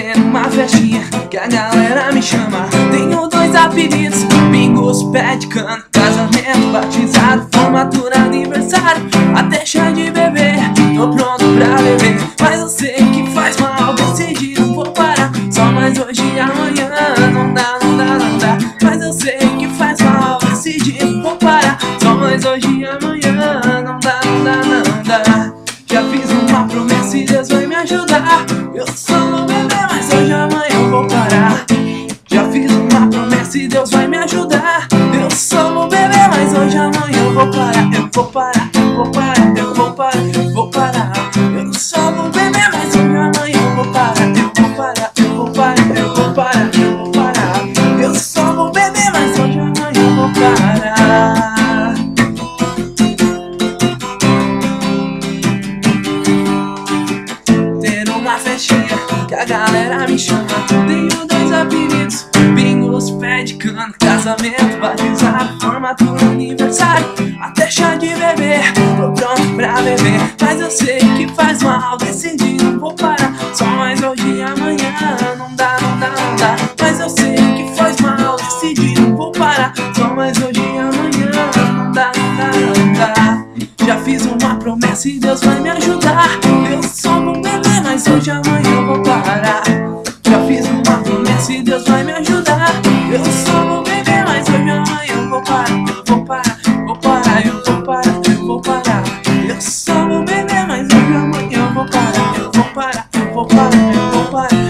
ter uma festinha que a galera me chama. Tenho dois apelidos, bingos, pé de cana, casamento, batizado, formatura, aniversário, até chá de bebê. Tô pronto pra beber, mas eu sei que faz mal. Decidi, não vou parar, só mais hoje e amanhã. Não dá, não dá, não dá, mas eu sei que faz mal. Decidi, não vou parar, só mais hoje e amanhã. Não dá, não dá, não dá. Já fiz uma promessa e Deus vai me ajudar. Eu só vou beber, mas hoje e amanhã eu vou parar. Já fiz uma promessa e Deus vai me ajudar. Eu só vou beber, mas hoje e amanhã eu vou parar. Eu vou parar, eu vou parar, eu vou parar, eu vou parar. Eu só vou beber, mas hoje e amanhã eu vou parar. Eu vou parar, eu vou parar, eu vou parar, eu vou parar. Eu só vou beber, mas hoje e amanhã eu vou parar. Uma festinha que a galera me chama. Tenho dois apelidos, bingos, pé de cana, casamento, batizado, formatura, aniversário, até chá de bebê. Tô pronto pra beber, mas eu sei que faz mal. Decidi, não vou parar, só mais hoje e amanhã. Não dá, não dá, não dá, mas eu sei que faz mal. Decidi, não vou parar, só mais hoje e amanhã. Não dá, não dá, não dá. Já fiz uma promessa e Deus vai me ajudar. Eu só vou beber, mas hoje e amanhã eu vou parar. Já fiz uma promessa e Deus vai me ajudar. Eu só vou beber, mas hoje e amanhã eu vou parar. Eu vou parar, vou parar, eu vou parar, eu vou parar. Eu só vou beber, mas hoje e amanhã eu vou parar. Eu vou parar, eu vou parar, eu vou parar.